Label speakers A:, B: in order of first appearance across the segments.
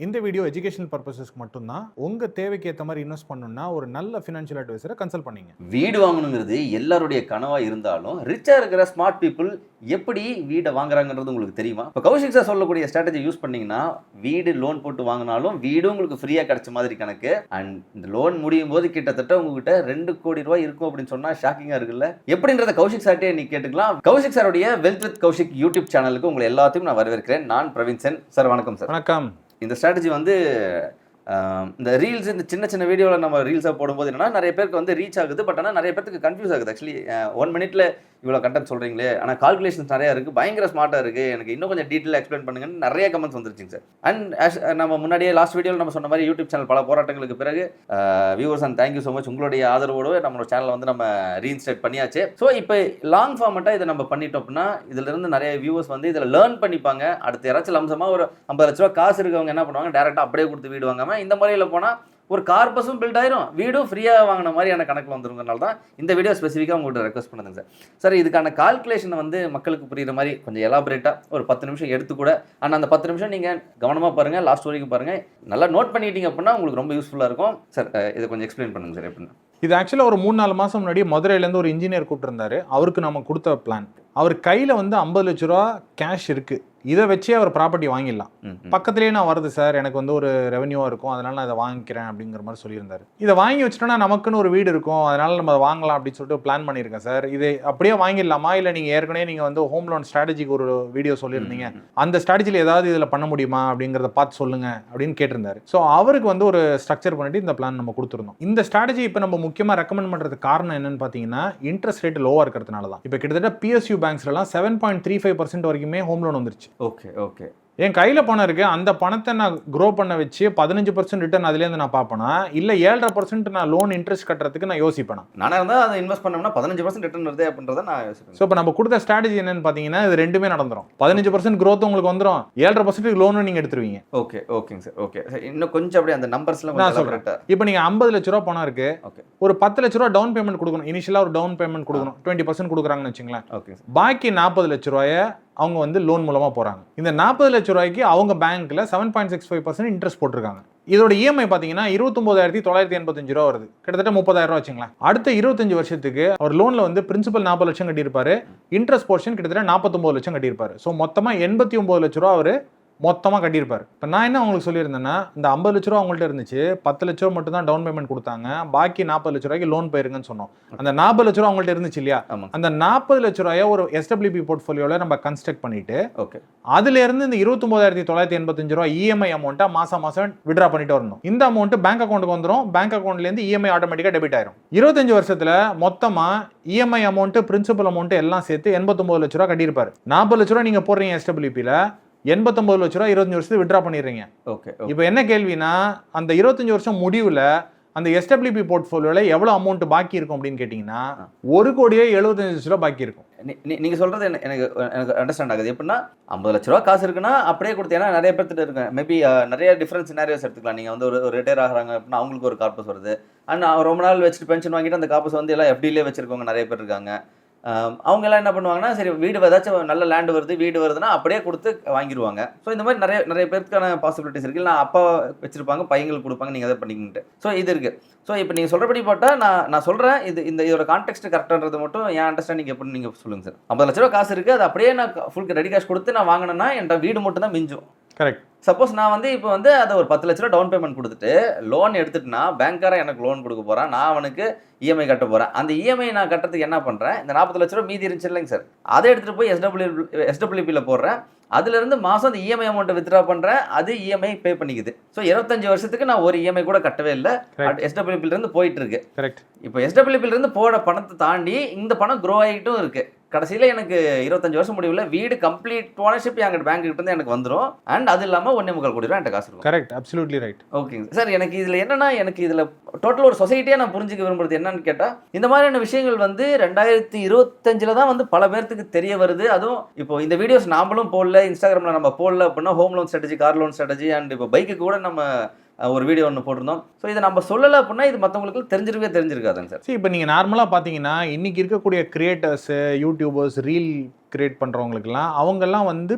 A: இந்த video educational பர்பஸஸ்க்கு மட்டும்தான். உங்க தேவைக்கு ஏற்ற மாதிரி இன்வெஸ்ட் பண்ணணும்னா ஒரு நல்ல ஃபினான்ஷியல் அட்வைசரை கன்சல்ட் பண்ணீங்க.
B: வீடு வாங்கணுங்கிறது எல்லாருடைய கனவா இருந்தாலும் ரிச்சா இருக்கிற ஸ்மார்ட் பீப்புள் எப்படி வீடை வாங்குறாங்கன்றது உங்களுக்கு தெரியுமா? இப்போ கௌஷிக் சார் சொல்லக்கூடிய ஸ்ட்ராட்டஜி யூஸ் பண்ணீங்கன்னா வீடு லோன் போட்டு வாங்கினாலும் வீடும் உங்களுக்கு ஃப்ரீயா கிடைச்ச மாதிரி கணக்கு. அண்ட் இந்த லோன் முடியும் போது கிட்டத்தட்ட உங்ககிட்ட 2 கோடி ரூபாய் இருக்கும் அப்படின்னு சொன்னா ஷாக்கிங்கா இருக்குல்ல. எப்படின்றத கௌஷிக் சார்ட்டே நீ கேட்டுக்கலாம். கௌஷிக் சாருடைய வெல்த் வித் கௌஷிக் யூடியூப் சேனலுக்கு உங்களை எல்லாத்தையும் நான் வரவேற்கிறேன். நான் பிரவீன் சென் சார். வணக்கம் சார்.
A: வணக்கம்.
B: இந்த ஸ்ட்ராட்டஜி வந்து இந்த ரீல்ஸ், இந்த சின்ன சின்ன வீடியோவில் நம்ம ரீல்ஸாக போடும்போது என்னன்னா நிறைய பேருக்கு வந்து ரீச் ஆகுது. பட் ஆனால் நிறைய பேருக்கு கன்ஃபியூஸ் ஆகுது. ஆக்சுவலி 1 மினிட்ல இவ்வளோ கண்டென்ட் சொல்கிறீங்களே, ஆனால் கால்குலேஷன்ஸ் நிறையா இருக்குது, பயங்கர ஸ்மார்ட்டாக இருக்குது, எனக்கு இன்னும் கொஞ்சம் டீட்டெயிலாக எக்ஸ்பிளைன் பண்ணுங்கன்னு நிறைய கமெண்ட்ஸ் வந்துருச்சுங்க சார். அண்ட் நம்ம முன்னாடியே லாஸ்ட் வீடியோவில் நம்ம சொன்ன மாதிரி யூடியூப் சேனல் பல போராட்டங்களுக்கு பிறகு viewers and thank you so much, உங்களுடைய ஆதரவோடு நம்மளோட சேனலை வந்து நம்ம ரீஇன்ஸ்டேட் பண்ணியாச்சு. ஸோ இப்போ லாங் ஃபார்மெட்டாக இதை நம்ம பண்ணிட்டோம் அப்படின்னா இதிலிருந்து நிறைய வியூவர்ஸ் வந்து இதில் லேர்ன் பண்ணிப்பாங்க. அடுத்த யாராச்சும் லம்சமாக ஒரு 50 லட்ச ரூபா காசு இருக்கவங்க என்ன பண்ணுவாங்க, டேரெக்டாக அப்படியே கொடுத்து வீடு வாங்காமல் இந்த முறையில் போனால் ஒரு கார்பஸும் பில்ட் ஆயிரும், வீடும் ஃப்ரீயாக வாங்கின மாதிரியான கணக்கில் வந்துருங்கனால தான் இந்த வீடியோ ஸ்பெசிஃபிக்காக உங்கள்கிட்ட ரெக்வஸ்ட் பண்ணுங்க சார். சார், இதுக்கான கால்குலேஷனை வந்து மக்களுக்கு புரியுற மாதிரி கொஞ்சம் எலாபரேட்டாக ஒரு 10 நிமிஷம் எடுத்து கூட, ஆனால் அந்த 10 நிமிஷம் நீங்கள் கவனமாக பாருங்கள், லாஸ்ட் வரைக்கும் பாருங்கள், நல்லா நோட் பண்ணிட்டீங்க அப்படின்னா உங்களுக்கு ரொம்ப யூஸ்ஃபுல்லாக இருக்கும். சார், இதை கொஞ்சம் எக்ஸ்பிளைன் பண்ணுங்க சார். எப்படின்னா
A: இது ஆக்சுவலாக ஒரு 3-4 மாதம் முன்னாடி மதுரையிலேருந்து ஒரு இன்ஜினியர் கூப்பிட்டுருந்தாரு. அவருக்கு நம்ம கொடுத்த பிளான், அவர் கையில் வந்து 50 லட்ச ரூபா கேஷ் இருக்குது, இதை வச்சே அவர் ப்ராப்பர்ட்டி வாங்கிடலாம். பக்கத்துலேயே நான் வருது சார், எனக்கு வந்து ஒரு ரெவன்யூவாக இருக்கும், அதனால நான் இதை வாங்கிக்கிறேன் அப்படிங்கிற மாதிரி சொல்லியிருந்தாரு. இதை வாங்கி வச்சுட்டோன்னா நமக்குன்னு ஒரு வீடு இருக்கும், அதனால நம்ம அதை வாங்கலாம் அப்படின்னு சொல்லிட்டு பிளான் பண்ணியிருக்கேன் சார். இதை அப்படியே வாங்கிடலாமா, இல்லை நீங்கள் ஏற்கனவே நீங்கள் வந்து ஹோம் லோன் ஸ்ட்ராட்டஜிக்கு ஒரு வீடியோ சொல்லியிருந்தீங்க, அந்த ஸ்ட்ராட்டஜியில் ஏதாவது இதில் பண்ண முடியுமா அப்படிங்கிறத பார்த்து சொல்லுங்க அப்படின்னு கேட்டிருந்தாரு. ஸோ அவருக்கு வந்து ஒரு ஸ்ட்ரக்சர் பண்ணிட்டு இந்த பிளான் நம்ம கொடுத்துருந்தோம். இந்த ஸ்ட்ராட்டஜி இப்போ நம்ம முக்கியமாக ரெக்கமெண்ட் பண்ணுறதுக்கு காரணம் என்னன்னு பார்த்தீங்கன்னா, இன்ட்ரெஸ்ட் ரேட் லோவாக இருக்கிறதுனால தான். இப்போ கிட்டத்தட்ட PSU பேங்க்ஸ்லாம் 7.35% வரைக்குமே ஹோம் லோன் வந்துருச்சு.
B: Okay okay.
A: என் கையில் பணம் இருக்குது, அந்த பணத்தை நான் க்ரோ பண்ண வச்சு 15% ரிட்டர்ன் அதுலேருந்து நான் பார்ப்பேனா, இல்லை 7.5% நான் லோன் இன்ட்ரெஸ்ட் கட்டுறதுக்கு நான் யோசிப்பேனா?
B: நானாக இருந்தால் அதை இன்வெஸ்ட் பண்ணோம்னா 15% ரிட்டர்ன் வருது அப்படின்றத நான் யோசிப்பேன்.
A: ஸோ இப்போ நம்ம கொடுத்த ஸ்ட்ராட்டஜி என்னன்னு பார்த்தீங்கன்னா, இது ரெண்டுமே நடந்துடும். 15% க்ரோத் உங்களுக்கு வந்துடும், 7.5% லோனும் நீங்கள் எடுத்துருவீங்க.
B: ஓகே ஓகேங்க சார். ஓகே, இன்னும் கொஞ்சம் அப்படியே அந்த நம்பர்ஸ்லாம்
A: நான் சொல்கிறேன். இப்போ நீங்கள் 50 லட்ச ரூபா பணம் இருக்குது, ஓகே, ஒரு 10 லட்ச ரூபா டவுன் பேமெண்ட் கொடுக்கணும். இனிஷியலாக ஒரு டவுன் பேமெண்ட் கொடுக்கணும், 20% கொடுக்குறாங்கன்னு வச்சுங்களேன். ஓகே, பாக்கி 40 லட்ச ரூபாயை அவங்க வந்து லோன் மூலமாக போகிறாங்க. இந்த 40 லட்ச ரூபாய்க்கு அவங்க பேங்க்கில் 7.65% இன்ட்ரெஸ்ட் போட்டிருக்காங்க. இதோட EMI பார்த்தீங்கன்னா 29,985 ரூபா வருது, கிட்டத்தட்ட 30,000 ரூபா வச்சுங்களேன். அடுத்த 25 வருஷத்துக்கு அவர் லோனில் வந்து பிரின்சிபல் 40 லட்சம் கட்டியிருப்பாரு, இன்ட்ரெஸ்ட் போர்ஷன் கிட்டத்தட்ட 49 லட்சம் கட்டியிருப்பாரு. ஸோ மொத்தமாக 89 லட்ச ரூபா அவர் மொத்தமாக கட்டியிருப்பார். இப்போ நான் என்ன உங்களுக்கு சொல்லியிருந்தேன்னா, இந்த 50 லட்ச ரூபா அவங்கள்ட்ட இருந்துச்சு, 10 லட்ச ரூபா மட்டும் தான் டவுன் பேமெண்ட் கொடுத்தாங்க, பாக்கி 40 லட்ச ரூபாய்க்கு லோன் போயிருங்கன்னு சொன்னோம். அந்த 40 லட்ச ரூபா அவங்கள்ட்ட இருந்துச்சு இல்லையா, அந்த 40 லட்ச ரூபாயை ஒரு SWP போர்ட்ஃபோலியோவில் நம்ம கன்ஸ்ட்ரக்ட் பண்ணிட்டு, ஓகே, அதுல இருந்து இந்த 29,985 ரூபா EMI அமௌண்ட்டை மாசம் விட்ரா பண்ணிட்டு வரணும். இந்த அமௌண்ட் பேங்க் அக்கௌண்ட்டுக்கு வந்துடும், பேங்க் அக்கௌண்ட்லேருந்து EMI ஆட்டோமேட்டிக்காக டெபிட் ஆயிரும். 25 வருஷத்துல மொத்தமா EMI அமௌண்ட், பிரின்சிபல் அமௌண்ட் எல்லாம் சேர்த்து 89 லட்ச ரூபா கட்டியிருப்பாரு. 40 லட்ச ரூபா நீங்க போடுறீங்க SWPல, 89 லட்ச ரூபா 25 வருஷத்துக்கு விட்ரா பண்ணிடுறீங்க. ஓகே, இப்போ என்ன கேள்வினா, அந்த 25 வருஷம் முடிவில் அந்த SWP போர்ட்ஃபோலியோவில் எவ்வளோ அமௌண்ட் பாக்கி இருக்கும் அப்படின்னு கேட்டிங்கன்னா, 1,75 லட்ச ரூபா பாக்கி இருக்கும்.
B: நீங்கள் சொல்கிறது எனக்கு அண்டர்ஸ்டாண்ட் ஆகுது. எப்படின்னா 50 லட்ச ரூபா காசு இருக்குன்னா அப்படியே கொடுத்து, ஏன்னா நிறைய பேர்த்துட்டு இருக்கு, மேபி நிறைய டிஃப்ரெண்ட் சினாரியோஸ் எடுத்துக்கலாம். நீங்கள் வந்து ஒரு ரிட்டையர் ஆகிறாங்க அப்படின்னா அவங்களுக்கு ஒரு கார்பஸ் வருது, அண்ட் ரொம்ப நாள் வச்சுட்டு பென்ஷன் வாங்கிட்டு அந்த கார்பஸ் வந்து எல்லாம் FDலே வச்சிருக்கவங்க நிறைய பேர் இருக்காங்க. அவங்க எல்லாம் என்ன பண்ணுவாங்கன்னா, சரி வீடு ஏதாச்சும் நல்ல லேண்டு வருது, வீடு வருதுன்னா அப்படியே கொடுத்து வாங்கிடுவாங்க. ஸோ இந்த மாதிரி நிறைய பேருக்கான பாசிபிலிட்டிஸ் இருக்குது. இல்லை அப்பா வச்சிருப்பாங்க, பையங்களுக்கு கொடுப்பாங்க, நீங்கள் அதை பண்ணிக்கிட்டு. ஸோ இது இருக்குது. ஸோ இப்போ நீங்கள் சொல்கிறபடி பார்த்தா நான் சொல்கிறேன், இதோட கான்டெக்ட் கரெக்டான்றது மட்டும் என் அண்டர்ஸ்டாண்டிங் எப்படின்னு நீங்கள் சொல்லுங்கள் சார். 50 லட்ச ரூபா காசு இருக்குது, அது அப்படியே நான் ஃபுல் ரெடி கேஷ் கொடுத்து நான் வாங்கினேன்னா என்கிட்ட வீடு மட்டும் தான் மிஞ்சும்.
A: கரெக்ட்.
B: சப்போஸ் நான் வந்து இப்போ வந்து அதை ஒரு 10 லட்ச ரூபா டவுன் பேமெண்ட் கொடுத்துட்டு லோன் எடுத்துட்டுனா, பேங்க்காரன் எனக்கு லோன் கொடுக்க போகிறான், நான் அவனுக்கு EMI கட்ட போகிறேன். அந்த EMI நான் கட்டுறதுக்கு என்ன பண்ணுறேன், இந்த 40 லட்ச ரூபா மீதி இருந்துச்சு இல்லைங்க சார், அதை எடுத்துகிட்டு போய் SWPயில் போடுறேன். அதுலேருந்து மாதம் அந்த EMI அமௌண்ட்டை வித்ட்ரா பண்ணுறேன், அது EMI பே பண்ணிக்குது. ஸோ 25 வருஷத்துக்கு நான் ஒரு EMI கூட கட்டவே இல்லை, SWPலேருந்து போயிட்டு இருக்கு. கரெக்ட். இப்போ SWPலேருந்து போட பணத்தை தாண்டி இந்த பணம் க்ரோ ஆகிட்டும் இருக்குது. கடைசியில் எனக்கு 25 வருஷம் முடிவில் வீடு கம்ப்ளீட் ஓனர்ஷிப் எங்கள் பேங்க் கிட்ட இருந்து எனக்கு வந்துடும். அண்ட் அது இல்லாமல் 1.25 கோடி ரூபா என்கிட்ட காசு இருக்கும்.
A: Correct, absolutely right.
B: ஓகேங்க சார். எனக்கு இதில் என்னன்னா, எனக்கு இதில் டோட்டல் ஒரு சொசைட்டியாக நான் புரிஞ்சுக்க விரும்புறது என்னன்னு கேட்டால், இந்த மாதிரியான விஷயங்கள் வந்து 2025 தான் வந்து பல பேர்த்துக்கு தெரிய வருது. அதுவும் இப்போ இந்த வீடியோஸ் நாமளும் போடல, இன்ஸ்டாகிராமில் நம்ம போடல அப்படின்னா, home loan strategy, car loan strategy, and இப்போ பைக்கு கூட நம்ம ஒரு வீடியோ ஒன்று போட்டிருந்தோம். ஸோ இதை நம்ம சொல்லலை அப்படின்னா இது மற்றவங்களுக்கு தெரிஞ்சிருக்காதுங்க சார்.
A: சரி, இப்போ நீங்கள் நார்மலாக பார்த்தீங்கன்னா இன்றைக்கி இருக்கக்கூடிய கிரியேட்டர்ஸு, யூடியூபர்ஸ், ரீல் கிரியேட் பண்ணுறவங்களுக்குலாம் அவங்கெல்லாம் வந்து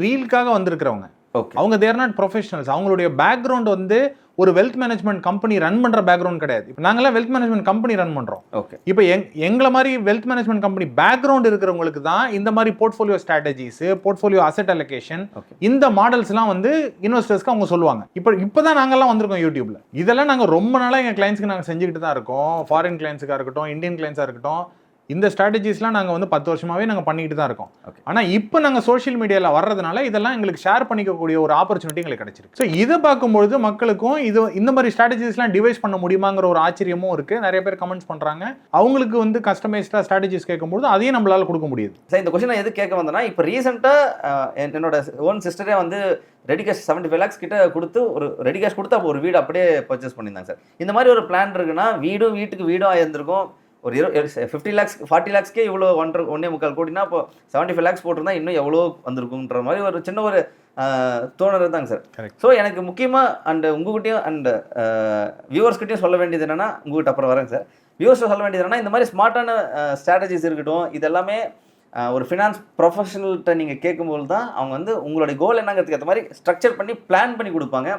A: ரீலுக்காக வந்திருக்கிறவங்க.
B: ஓகே.
A: அவங்க தேர் நாட் ப்ரொஃபஷனல்ஸ். அவங்களுடைய பேக்ரவுண்ட் வந்து ஒரு வெல்த் மேனேஜ்மெண்ட் கம்பெனி ரன் பண்ற பேக்ரவுண்ட் கிடையாது. இப்போ நாங்கெல்லாம் வெல்த் மேனேஜ்மெண்ட் கம்பெனி ரன் பண்றோம்.
B: ஓகே.
A: இப்போ எங்களை மாதிரி வெல்த் மேனேஜ்மெண்ட் கம்பெனி பேக்ரவுண்ட் இருக்கிறவங்களுக்கு தான் இந்த மாதிரி portfolio strategies, portfolio asset allocation, இந்த மாடல்ஸ்லாம் வந்து இன்வெஸ்டர்ஸ்க்கு அவங்க சொல்லுவாங்க. இப்போதான் நாங்கெல்லாம் வந்திருக்கோம் யூடியூப்ல. இதெல்லாம் நாங்க ரொம்ப நாளா எங்க கிளைண்ட்ஸ்க்கு நாங்க செஞ்சுக்கிட்டு தான் இருக்கோம். ஃபாரின் கிளைண்ட்ஸுக்கா இருக்கட்டும், இந்தியன் கிளைண்ட்ஸா இருக்கட்டும், இந்த ஸ்ட்ராட்டஜிஸ்லாம் நாங்கள் வந்து 10 வருஷமாவே நாங்கள் பண்ணிக்கிட்டு தான் இருக்கோம். ஆனால் இப்போ நாங்கள் சோஷியல் மீடியாவில் வர்றதுனால இதெல்லாம் எங்களுக்கு ஷேர் பண்ணிக்கக்கூடிய ஒரு ஆப்பர்ச்சுனிட்டி எங்களுக்கு கிடைச்சிருக்கு. ஸோ இதை பார்க்கும்பொழுது மக்களுக்கும் இந்த மாதிரி ஸ்ட்ராட்டஜிஸ்லாம் டிவைஸ் பண்ண முடியுமாங்கிற ஒரு ஆச்சரியமும் இருக்கு. நிறைய பேர் கமெண்ட்ஸ் பண்றாங்க. அவங்களுக்கு வந்து கஸ்டமைஸ்டா ஸ்ட்ராட்டஜிஸ் கேட்கும்போது அதையும் நம்மளால கொடுக்க முடியுது.
B: சார் இந்த கொஸ்டின் எது கேட்க வந்தேன்னா, இப்போ ரீசெண்டாக என்னோட ஓன் சிஸ்டரே வந்து ரெடி கேஷ் 75 lakhs கிட்ட கொடுத்து ஒரு ரெடி கேஷ் கொடுத்து அப்போ ஒரு வீடு அப்படியே பர்ச்சேஸ் பண்ணியிருந்தாங்க சார். இந்த மாதிரி ஒரு பிளான் இருக்குன்னா வீட்டுக்கு வீடும் ஆயிருந்திருக்கும். ஒரு 50 lakhs 40 lakhsக்கே இவ்வளோ 1.25 கோடினா இப்போ 75 lakhs போட்டிருந்தா இன்னும் எவ்வளோ வந்திருக்குன்ற மாதிரி ஒரு சின்ன ஒரு தோணுறது தாங்க சார். ஸோ எனக்கு முக்கியமாக அண்ட் உங்ககிட்டயும் அண்ட் வியூவர்ஸ்கிட்டையும் சொல்ல வேண்டியது என்னன்னா, உங்ககிட்ட அப்புறம் வரேங்க சார், வியூவர்ஸ் சொல்ல வேண்டியது என்னன்னா, இந்த மாதிரி ஸ்மார்ட்டான ஸ்ட்ராட்டஜிஸ் இருக்கட்டும், இதெல்லாமே ஒரு ஃபினான்ஸ் ப்ரொஃபஷனல்கிட்ட நீங்கள் கேட்கும்போது தான் அவங்க வந்து உங்களுடைய கோல் என்னங்கிறதுக்கு ஏற்ற மாதிரி ஸ்ட்ரக்சர் பண்ணி பிளான் பண்ணி கொடுப்பாங்க.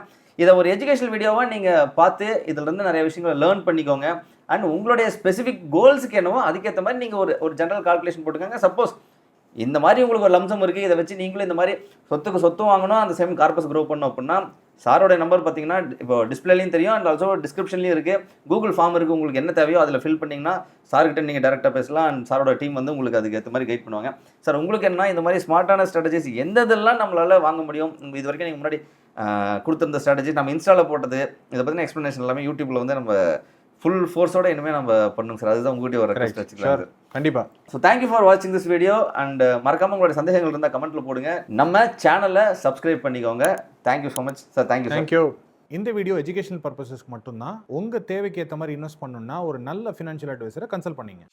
B: இதை ஒரு எஜுகேஷனல் வீடியோவாக நீங்கள் பார்த்து இதிலிருந்து நிறைய விஷயங்களை லேர்ன் பண்ணிக்கோங்க. அண்ட் உங்களுடைய ஸ்பெசிஃபிக் கோல்ஸுக்கு என்னவோ அதுக்கேற்ற மாதிரி நீங்கள் ஒரு ஜென்ரல் கால்குலேஷன் போட்டுக்கோங்க. சப்போஸ் இந்த மாதிரி உங்களுக்கு ஒரு லம்சம் இருக்குது, இதை வச்சு நீங்களும் இந்த மாதிரி சொத்தும் வாங்கணும், அந்த சேம் கார்பஸ் க்ரோ பண்ணணும் அப்படின்னா சாரோட நம்பர் பார்த்தீங்கன்னா இப்போ டிஸ்பிளேலையும் தெரியும், அண்ட் ஆல்சோ டிஸ்கிரிப்ஷன்லையும் இருக்குது. கூகுள் ஃபார்ம் இருக்குது, உங்களுக்கு என்ன தேவையோ அதில் ஃபில் பண்ணிங்கன்னா சார்கிட்ட நீங்கள் டேரெக்டாக பேசலாம். அண்ட் சாரோட டீம் வந்து உங்களுக்கு அதுக்கு ஏற்ற மாதிரி கைட் பண்ணுவாங்க. சார் உங்களுக்கு என்ன இந்த மாதிரி ஸ்மார்ட்டான ஸ்ட்ராட்டஜிஸ் எந்தெல்லாம் நம்மளால் வாங்க முடியும், இது வரைக்கும் நீங்கள் முன்னாடி கொடுத்துருந்த ஸ்ட்ராட்டஜி நம்ம இன்ஸ்டாவில் போட்டது, இதை பற்றின எக்ஸ்ப்ளனேஷன் எல்லாமே யூடியூப்பில் வந்து நம்ம ஃபுல் ஃபோர்ஸோட இனிமேல் நம்ம பண்ணுங்க சார். அதுதான் உங்ககிட்ட ஒரு ரெக்வெஸ்ட் வச்சுக்கலாம் சார்.
A: கண்டிப்பாக.
B: ஸோ தேங்க்யூ ஃபார் வாட்சிங் திஸ் வீடியோ. அண்ட் மறக்காம உங்களுடைய சந்தேகங்கள் இருந்தால் கமெண்ட்டில் போடுங்க. நம்ம சேனலை சப்ஸ்கிரைப் பண்ணிக்கோங்க. Thank you so much sir. Thank you.
A: இந்த வீடியோ எஜுகேஷனல் பர்பஸஸ்க்கு மட்டும்தான். உங்கள் தேவைக்கு ஏற்ற மாதிரி இன்வெஸ்ட் பண்ணணும்னா ஒரு நல்ல ஃபினான்ஷியல் அட்வைசரை கன்சல்ட் பண்ணிங்க.